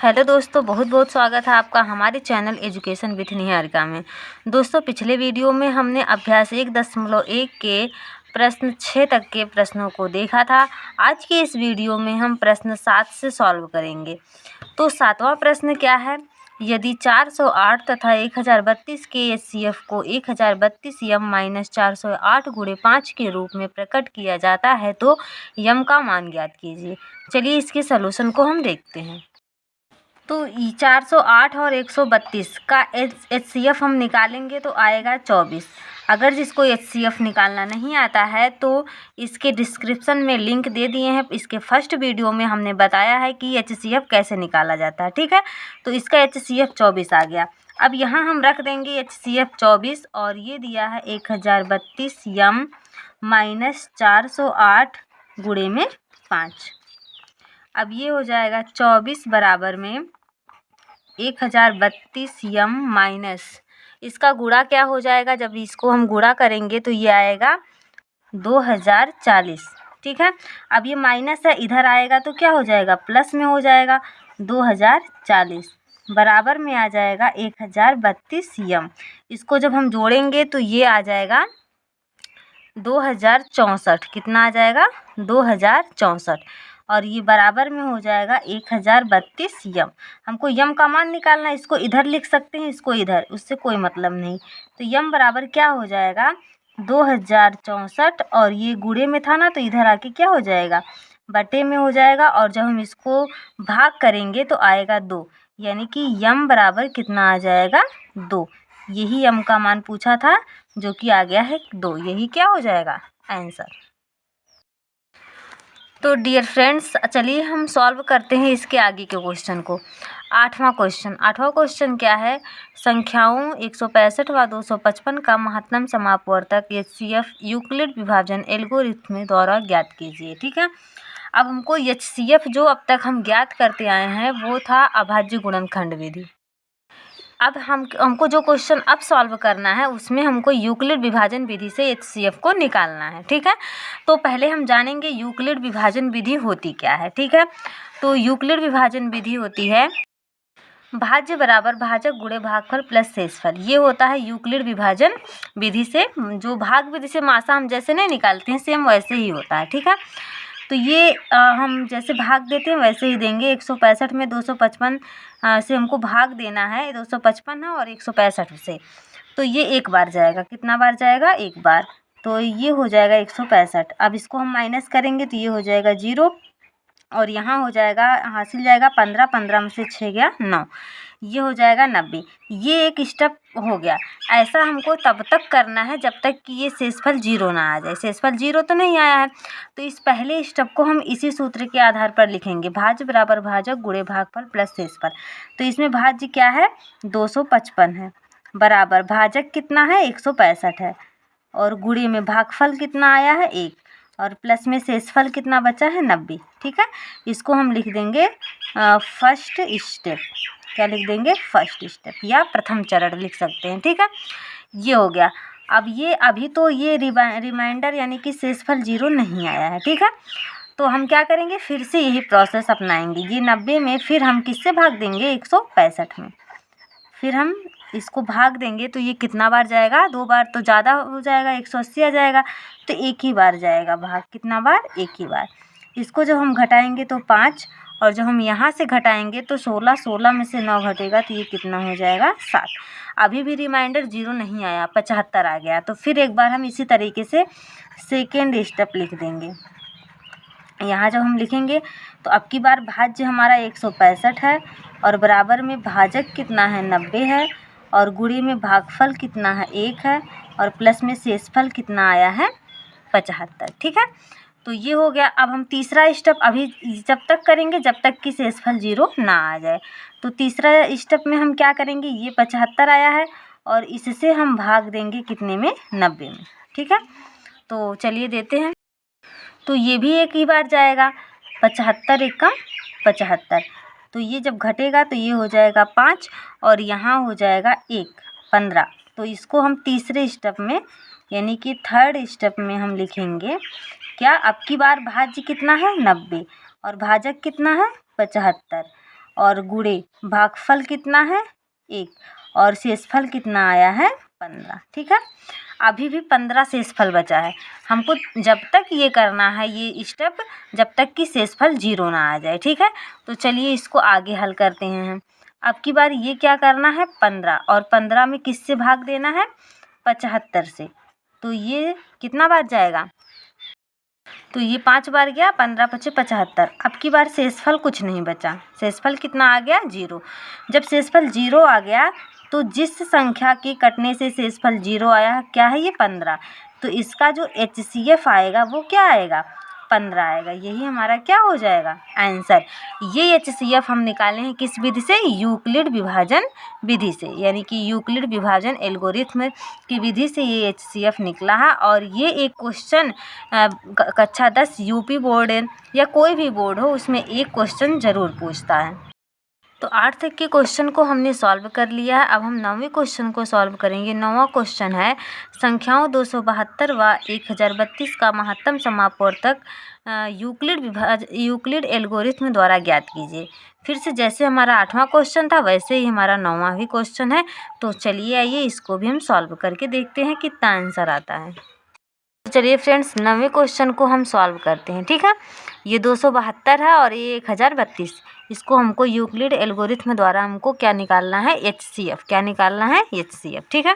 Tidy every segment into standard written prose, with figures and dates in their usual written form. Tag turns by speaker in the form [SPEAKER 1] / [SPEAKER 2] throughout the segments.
[SPEAKER 1] Hello दोस्तों, बहुत बहुत स्वागत है आपका हमारे चैनल एजुकेशन विथ निहारिका में। दोस्तों, पिछले वीडियो में हमने अभ्यास 1.1 के प्रश्न 6 तक के प्रश्नों को देखा था। आज के इस वीडियो में हम प्रश्न 7 से सॉल्व करेंगे। तो 7वां प्रश्न क्या है? यदि 408 तथा 1032 के एचसीएफ को 1032 यम माइनस 408 गुणे 5 के रूप में प्रकट किया जाता है तो यम का मान ज्ञात कीजिए। चलिए इसके सलूशन को हम देखते हैं। तो 408 और 132 का एचसीएफ हम निकालेंगे तो आएगा 24। अगर जिसको एचसीएफ निकालना नहीं आता है तो इसके डिस्क्रिप्शन में लिंक दे दिए हैं। इसके फर्स्ट वीडियो में हमने बताया है कि एचसीएफ कैसे निकाला जाता है, ठीक है। तो इसका एचसीएफ 24 आ गया। अब यहाँ हम रख देंगे एचसीएफ 24 और ये दिया है 1032 यम माइनस 408 गुणे में 5। अब ये हो जाएगा 24 बराबर में 1032 यम माइनस, इसका गुणा क्या हो जाएगा? जब इसको हम गुणा करेंगे तो ये आएगा 2040, ठीक है। अब ये माइनस है, इधर आएगा तो क्या हो जाएगा? प्लस में हो जाएगा। 2040 बराबर में आ जाएगा 1032 यम। इसको जब हम जोड़ेंगे तो ये आ जाएगा 2064। कितना आ जाएगा? 2064। और ये बराबर में हो जाएगा 1032 यम। हमको यम का मान निकालना है, इसको इधर लिख सकते हैं, इसको इधर, उससे कोई मतलब नहीं। तो यम बराबर क्या हो जाएगा? 2064 और ये गुणे में था ना, तो इधर आके क्या हो जाएगा? बटे में हो जाएगा। और जब हम इसको भाग करेंगे तो आएगा 2, यानी कि यम बराबर कितना आ जाएगा? 2। यही यम का मान पूछा था, जो कि आ गया है 2। यही क्या हो जाएगा? आंसर। तो डियर फ्रेंड्स, चलिए हम सॉल्व करते हैं इसके आगे के क्वेश्चन को। 8वां क्वेश्चन क्या है? संख्याओं 165 व 255 का महत्तम समापवर्तक एचसीएफ यूक्लिड विभाजन एल्गोरिथ्म द्वारा ज्ञात कीजिए, ठीक है। अब हमको एचसीएफ जो अब तक हम ज्ञात करते आए हैं वो था अभाज्य गुणनखंड विधि। अब हमको जो क्वेश्चन अब सॉल्व करना है उसमें हमको यूक्लिड विभाजन विधि से एचसीएफ को निकालना है, ठीक है। तो पहले हम जानेंगे यूक्लिड विभाजन विधि होती क्या है, ठीक है। तो यूक्लिड विभाजन विधि होती है भाज्य बराबर भाजक गुणे भागफल प्लस शेषफल। ये होता है यूक्लिड विभाजन विधि से। जो भाग विधि से मासा हम जैसे नहीं निकालते हैं, सेम वैसे ही होता है, ठीक है। तो ये हम जैसे भाग देते हैं वैसे ही देंगे। 165 में 255 से हमको भाग देना है। 255 है और 165 से, तो ये एक बार जाएगा। कितना बार जाएगा? एक बार। तो ये हो जाएगा 165। अब इसको हम माइनस करेंगे तो ये हो जाएगा 0 और यहाँ हो जाएगा, हासिल जाएगा 15, 15 में से 6 गया 9, ये हो जाएगा 90। ये एक स्टेप हो गया। ऐसा हमको तब तक करना है जब तक कि ये शेषफल 0 ना आ जाए। शेषफल 0 तो नहीं आया है, तो इस पहले स्टेप को हम इसी सूत्र के आधार पर लिखेंगे। भाज्य बराबर भाजक गुणे भागफल प्लस शेषफल। तो इसमें भाज्य क्या है? 255 है, बराबर भाजक कितना है? 165 है, और गुणे में भागफल कितना आया है? 1, और प्लस में शेषफल कितना बचा है? 90, ठीक है। इसको हम लिख देंगे फर्स्ट स्टेप। क्या लिख देंगे? फर्स्ट स्टेप या प्रथम चरण लिख सकते हैं, ठीक है। ये हो गया। अब ये अभी तो ये रिमाइंडर यानी कि शेषफल 0 नहीं आया है, ठीक है। तो हम क्या करेंगे? फिर से यही प्रोसेस अपनाएंगे। ये 90 में फिर हम किससे भाग देंगे? 165 में। फिर हम इसको भाग देंगे तो ये कितना बार जाएगा? 2 बार तो ज़्यादा हो जाएगा, 180 आ जाएगा। तो एक ही बार जाएगा भाग। कितना बार? एक ही बार। इसको जब हम घटाएंगे तो 5, और जब हम यहाँ से घटाएंगे तो 16, 16 में से 9 घटेगा तो ये कितना हो जाएगा? 7। अभी भी रिमाइंडर 0 नहीं आया, 75 आ गया। तो फिर एक बार हम इसी तरीके से सेकेंड स्टेप लिख देंगे। यहाँ जब हम लिखेंगे तो अब की बार भाज्य हमारा 165 है, और बराबर में भाजक कितना है? 90 है, और गुणे में भागफल कितना है? 1 है, और प्लस में शेषफल कितना आया है? 75, ठीक है। तो ये हो गया। अब हम तीसरा स्टेप अभी जब तक करेंगे जब तक कि शेषफल 0 ना आ जाए। तो तीसरा स्टेप में हम क्या करेंगे? ये 75 आया है और इससे हम भाग देंगे कितने में? 90 में, ठीक है। तो चलिए देते हैं। तो ये भी एक ही बार जाएगा। 75 एकम 75। तो ये जब घटेगा तो ये हो जाएगा 5, और यहाँ हो जाएगा 1, 15। तो इसको हम तीसरे स्टेप में यानी कि थर्ड स्टेप में हम लिखेंगे क्या? अब की बार भाज्य कितना है? 90, और भाजक कितना है? 75, और गुणे भागफल कितना है 1 और शेषफल कितना आया है 15। ठीक है, अभी भी 15 शेषफल बचा है। हमको जब तक ये करना है ये स्टेप, जब तक कि शेषफल 0 ना आ जाए। ठीक है, तो चलिए इसको आगे हल करते हैं हम। अब की बार ये क्या करना है 15 और 15 में किससे भाग देना है 75 से। तो ये कितना बार जाएगा, तो ये 5 बार गया, 15 × 5 = 75। अब की बार शेषफल कुछ नहीं बचा, शेषफल कितना आ गया 0। जब शेषफल 0 आ गया तो जिस संख्या के कटने से शेषफल 0 आया क्या है ये 15, तो इसका जो HCF आएगा वो क्या आएगा 15 आएगा। यही हमारा क्या हो जाएगा आंसर। ये HCF हम निकाले हैं किस विधि से, यूक्लिड विभाजन विधि से, यानी कि यूक्लिड विभाजन एल्गोरिथम की विधि से ये HCF निकला है। और ये एक क्वेश्चन कक्षा 10 यूपी बोर्ड या कोई भी बोर्ड हो उसमें एक क्वेश्चन ज़रूर पूछता है। तो 8 तक के क्वेश्चन को हमने सॉल्व कर लिया है। अब हम 9वें क्वेश्चन को सॉल्व करेंगे। 9वां क्वेश्चन है संख्याओं 272 व 1032 का महत्तम समापवर्तक यूक्लिड एल्गोरिथम द्वारा ज्ञात कीजिए। फिर से जैसे हमारा 8वां क्वेश्चन था वैसे ही हमारा 9वां भी क्वेश्चन है। तो चलिए आइए इसको भी हम सॉल्व करके देखते हैं कितना आंसर आता है। चलिए फ्रेंड्स 9वें क्वेश्चन को हम सॉल्व करते हैं। ठीक है, ये 272 है और ये 1032, इसको हमको यूक्लिड एल्गोरिथम द्वारा हमको क्या निकालना है HCF, क्या निकालना है HCF। ठीक है,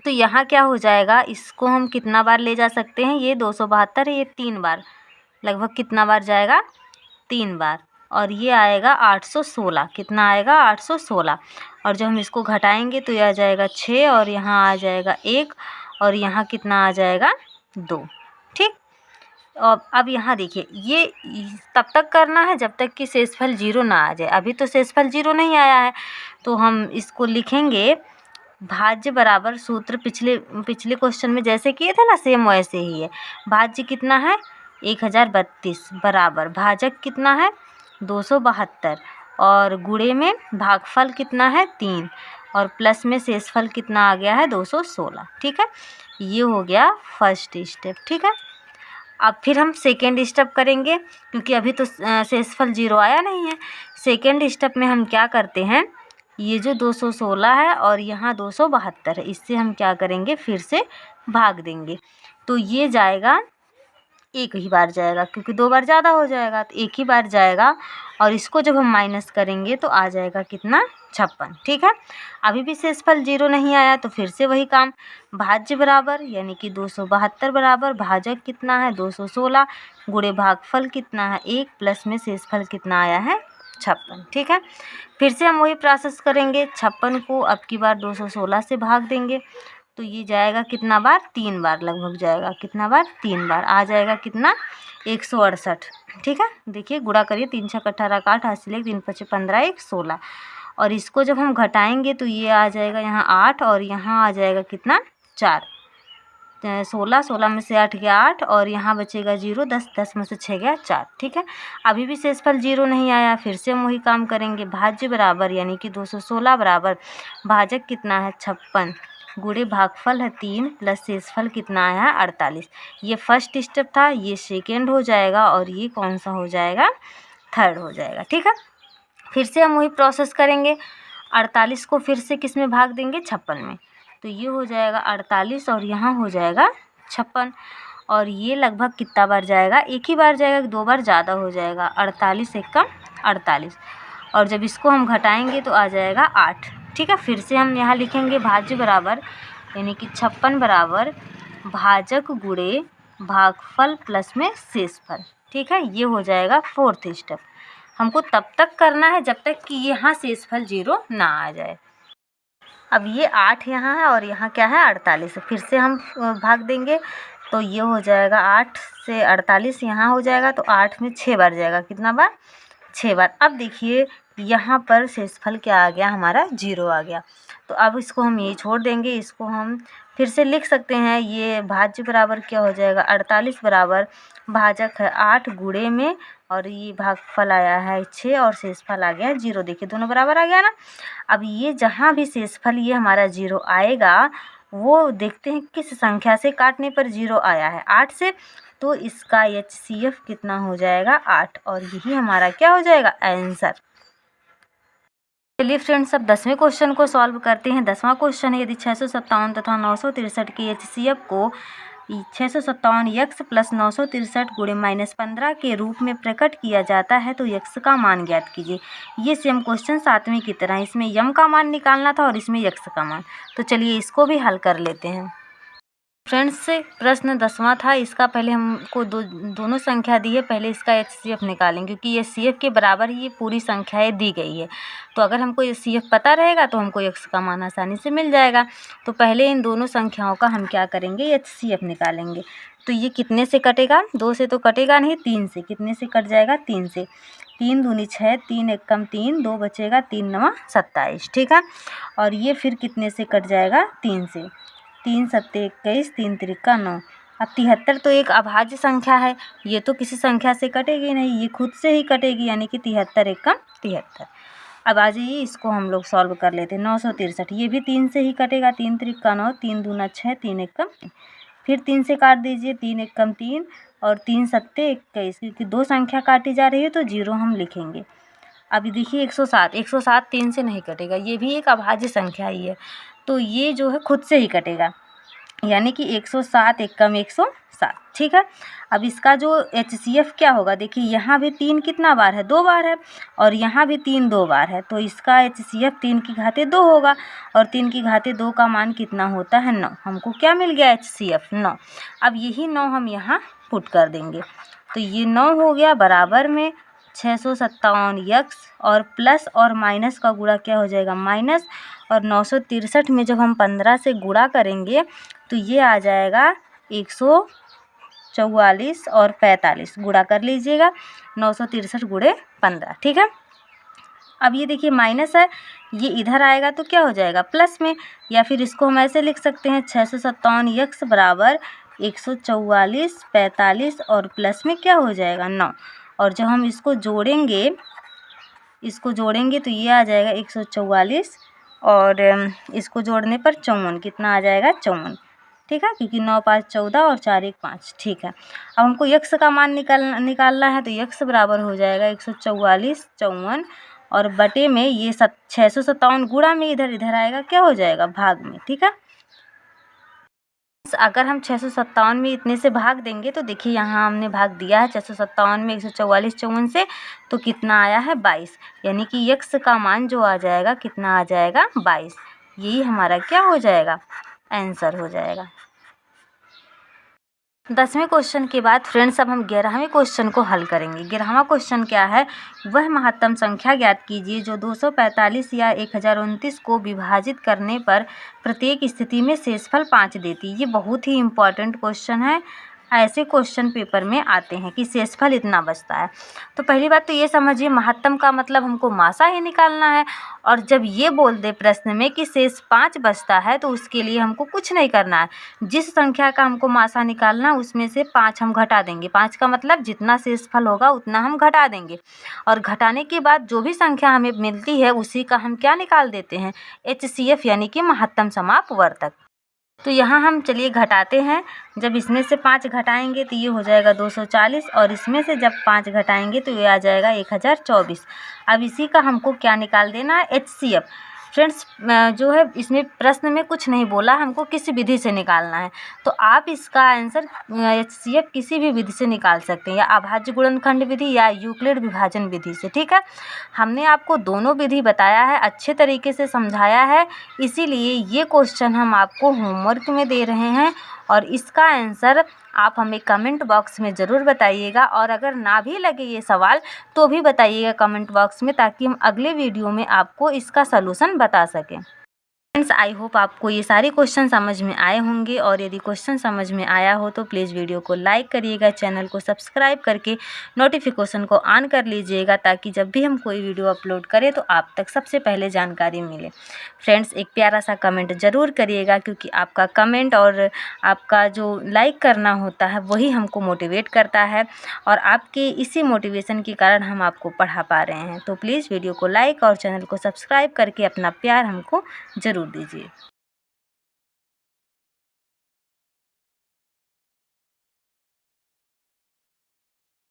[SPEAKER 1] तो यहाँ क्या हो जाएगा, इसको हम कितना बार ले जा सकते हैं, ये 272 है, ये 3 बार, लगभग कितना बार जाएगा 3 बार। और ये आएगा 816, कितना आएगा 816। और जब हम इसको घटाएंगे तो यह आ जाएगा 6 और यहाँ आ जाएगा 1 और यहाँ कितना आ जाएगा 2। ठीक, और अब यहाँ देखिए ये तब तक करना है जब तक कि शेषफल 0 ना आ जाए। अभी तो शेषफल 0 नहीं आया है, तो हम इसको लिखेंगे भाज्य बराबर सूत्र पिछले क्वेश्चन में जैसे किए थे ना सेम वैसे ही है। भाज्य कितना है 1032 बराबर भाजक कितना है 272 और गुणे में भागफल कितना है 3 और प्लस में शेषफल कितना आ गया है 216। ठीक है, ये हो गया फर्स्ट स्टेप। ठीक है, अब फिर हम सेकेंड स्टेप करेंगे क्योंकि अभी तो शेषफल 0 आया नहीं है। सेकेंड स्टेप में हम क्या करते हैं, ये जो 216 है और यहाँ 272 है, इससे हम क्या करेंगे फिर से भाग देंगे। तो ये जाएगा एक ही बार जाएगा क्योंकि 2 बार ज़्यादा हो जाएगा, तो एक ही बार जाएगा। और इसको जब हम माइनस करेंगे तो आ जाएगा कितना 56। ठीक है, अभी भी शेषफल 0 नहीं आया तो फिर से वही काम, भाज्य बराबर यानी कि 272 बराबर भाजक कितना है 216 गुणे भागफल कितना है 1 प्लस में शेषफल कितना आया है 56। ठीक है, फिर से हम वही प्रोसेस करेंगे। 56 को अब की बार 216 से भाग देंगे तो ये जाएगा कितना बार 3 बार लगभग जाएगा, कितना बार 3 बार आ जाएगा कितना 168। ठीक है, देखिए गुणा करिए 3 × 6 = 18 का 8 हासिल 3 × 5 = 15 1 16। और इसको जब हम घटाएंगे तो ये आ जाएगा यहाँ 8 और यहाँ आ जाएगा कितना 4, 16 में से 8 गया 8 और यहाँ बचेगा 0, 10 में से 6 गया 4। ठीक है, अभी भी शेषफल 0 नहीं आया, फिर से हम वही काम करेंगे। भाज्य बराबर यानी कि 216 बराबर भाजक कितना है 56 गुणे भागफल है 3 प्लस शेषफल कितना आया है 48। ये फर्स्ट स्टेप था, ये सेकेंड हो जाएगा और ये कौन सा हो जाएगा थर्ड हो जाएगा। ठीक है, फिर से हम वही प्रोसेस करेंगे। 48 को फिर से किस में भाग देंगे 56 में, तो ये हो जाएगा 48 और यहाँ हो जाएगा 56। और ये लगभग कितना बार जाएगा, एक ही बार जाएगा, 2 बार ज़्यादा हो जाएगा, 48 × 48। और जब इसको हम घटाएंगे तो आ जाएगा 8। ठीक है, फिर से हम यहाँ लिखेंगे भाज्य बराबर यानी कि 56 बराबर भाजक गुणे भागफल प्लस में शेषफल। ठीक है, ये हो जाएगा फोर्थ स्टेप। हमको तब तक करना है जब तक कि यहाँ शेषफल 0 ना आ जाए। अब ये 8 यहाँ है और यहाँ क्या है 48, फिर से हम भाग देंगे तो ये हो जाएगा 8 से 48 यहाँ हो जाएगा, तो 8 में 6 बार जाएगा, कितना बार 6 बार। अब देखिए यहाँ पर शेषफल क्या आ गया हमारा 0 आ गया, तो अब इसको हम ये छोड़ देंगे, इसको हम फिर से लिख सकते हैं। ये भाज्य बराबर क्या हो जाएगा 48 बराबर भाजक है 8 गुणे में और ये भागफल आया है 6 और शेषफल आ गया है 0। देखिए दोनों बराबर आ गया ना। अब ये जहाँ भी शेषफल ये हमारा 0 आएगा वो देखते हैं किस संख्या से काटने पर 0 आया है 8 से, तो इसका HCF कितना हो जाएगा 8 और यही हमारा क्या हो जाएगा आंसर। चलिए फ्रेंड्स, अब 10वें क्वेश्चन को सॉल्व करते हैं। 10वां क्वेश्चन है, यदि 657 तथा 963 के HCF को 657 यक्स प्लस 963 गुणे -15 के रूप में प्रकट किया जाता है तो यक्स का मान ज्ञात कीजिए। ये सेम क्वेश्चन 7वें की तरह, इसमें यम का मान निकालना था और इसमें यक्स का मान। तो चलिए इसको भी हल कर लेते हैं। फ्रेंड्स, प्रश्न 10वां था, इसका पहले हमको दोनों संख्या दी है, पहले इसका HCF निकालेंगे क्योंकि HCF के बराबर ही ये पूरी संख्याएं दी गई है। तो अगर हमको HCF पता रहेगा तो हमको x का मान आसानी से मिल जाएगा। तो पहले इन दोनों संख्याओं का हम क्या करेंगे, HCF निकालेंगे। तो ये कितने से कटेगा, 2 से तो कटेगा नहीं, 3 से। कितने से कट जाएगा, 3 से। 3 दूनी 6, 3 एक कम 3, 2 बचेगा, 3 नवा 27, ठीक है। और ये फिर कितने से कट जाएगा, 3 से। 3 सत्ते 21, 3 त्रिका 9। अब 73 तो एक अभाज्य संख्या है, ये तो किसी संख्या से कटेगी नहीं, ये खुद से ही कटेगी, यानी कि 73 एक कम 73। अब आ जाइए, इसको हम लोग सॉल्व कर लेते हैं। 963 ये भी 3 से ही कटेगा, 3 त्रिका 9, 3 दूना 6, 3 एक कम 3। फिर 3 से काट दीजिए, 3 एक कम 3 और 3 सत्ते 21, क्योंकि 2 संख्या काटी जा रही है तो 0 हम लिखेंगे। अभी देखिए 107 3 से नहीं कटेगा, ये भी एक अभाज्य संख्या ही है, तो ये जो है खुद से ही कटेगा, यानी कि 107 एक कम 107, ठीक है। अब इसका जो HCF क्या होगा, देखिए यहाँ भी 3 कितना बार है, 2 बार है, और यहाँ भी 3 2 बार है, तो इसका HCF 3 की घाते 2 होगा, और 3 की घाते 2 का मान कितना होता है, 9। हमको क्या मिल गया, HCF 9। अब यही 9 हम यहाँ पुट कर देंगे, तो ये 9 हो गया बराबर में 657 यक्स और प्लस और माइनस का गुणा क्या हो जाएगा, माइनस, और 963 में जब हम 15 से गुणा करेंगे तो ये आ जाएगा 144 और 45, गुणा कर लीजिएगा, 963 गुणे 15, ठीक है। अब ये देखिए माइनस है, ये इधर आएगा तो क्या हो जाएगा, प्लस में, या फिर इसको हम ऐसे लिख सकते हैं 657 यक्स बराबर 144 45 और प्लस में क्या हो जाएगा, 9। और जब हम इसको जोड़ेंगे तो ये आ जाएगा 144 और इसको जोड़ने पर 54, कितना आ जाएगा, 54, ठीक है, क्योंकि 9 5 14 और 4 1 5, ठीक है। अब हमको यक्स का मान निकालना है, तो यक्स बराबर हो जाएगा 144 54 और बटे में ये 657 गुणा में इधर आएगा, क्या हो जाएगा, भाग में, ठीक है। अगर हम 657 में इतने से भाग देंगे तो देखिए यहाँ हमने भाग दिया है 657 में 144 54 से, तो कितना आया है, 22, यानी कि यक्स का मान जो आ जाएगा, कितना आ जाएगा, 22। यही हमारा क्या हो जाएगा, आंसर हो जाएगा। 10वें क्वेश्चन के बाद फ्रेंड्स अब हम 11वें क्वेश्चन को हल करेंगे। 11वां क्वेश्चन क्या है, वह महत्तम संख्या ज्ञात कीजिए जो 245 या 1029 को विभाजित करने पर प्रत्येक स्थिति में शेषफल 5 देती। ये बहुत ही इम्पॉर्टेंट क्वेश्चन है, ऐसे क्वेश्चन पेपर में आते हैं कि शेषफल इतना बचता है। तो पहली बात तो ये समझिए, महत्तम का मतलब हमको मासा ही निकालना है, और जब ये बोल दे प्रश्न में कि शेष 5 बचता है तो उसके लिए हमको कुछ नहीं करना है। जिस संख्या का हमको मासा निकालना उसमें से 5 हम घटा देंगे। 5 का मतलब जितना शेषफल होगा उतना हम घटा देंगे, और घटाने के बाद जो भी संख्या हमें मिलती है उसी का हम क्या निकाल देते हैं, HCF, यानी कि महत्तम समापवर्तक। तो यहाँ हम चलिए घटाते हैं। जब इसमें से 5 घटाएंगे तो ये हो जाएगा 240, और इसमें से जब 5 घटाएंगे तो ये आ जाएगा 1024। अब इसी का हमको क्या निकाल देना है, HCF। फ्रेंड्स, जो है इसमें प्रश्न में कुछ नहीं बोला, हमको किसी विधि से निकालना है, तो आप इसका आंसर HCF किसी भी विधि से निकाल सकते हैं, या अभाज्य गुणनखंड विधि या यूक्लिड विभाजन विधि से, ठीक है। हमने आपको दोनों विधि बताया है, अच्छे तरीके से समझाया है, इसीलिए ये क्वेश्चन हम आपको होमवर्क में दे रहे हैं, और इसका आंसर आप हमें कमेंट बॉक्स में ज़रूर बताइएगा, और अगर ना भी लगे ये सवाल तो भी बताइएगा कमेंट बॉक्स में, ताकि हम अगले वीडियो में आपको इसका सलूशन बता सकें। फ्रेंड्स, आई होप आपको ये सारे क्वेश्चन समझ में आए होंगे, और यदि क्वेश्चन समझ में आया हो तो प्लीज़ वीडियो को लाइक करिएगा, चैनल को सब्सक्राइब करके नोटिफिकेशन को ऑन कर लीजिएगा, ताकि जब भी हम कोई वीडियो अपलोड करें तो आप तक सबसे पहले जानकारी मिले। फ्रेंड्स, एक प्यारा सा कमेंट ज़रूर करिएगा, क्योंकि आपका कमेंट और आपका जो लाइक करना होता है वही हमको मोटिवेट करता है, और आपके इसी मोटिवेशन के कारण हम आपको पढ़ा पा रहे हैं। तो प्लीज़ वीडियो को लाइक और चैनल को सब्सक्राइब करके अपना प्यार हमको ज़रूर दीजिए।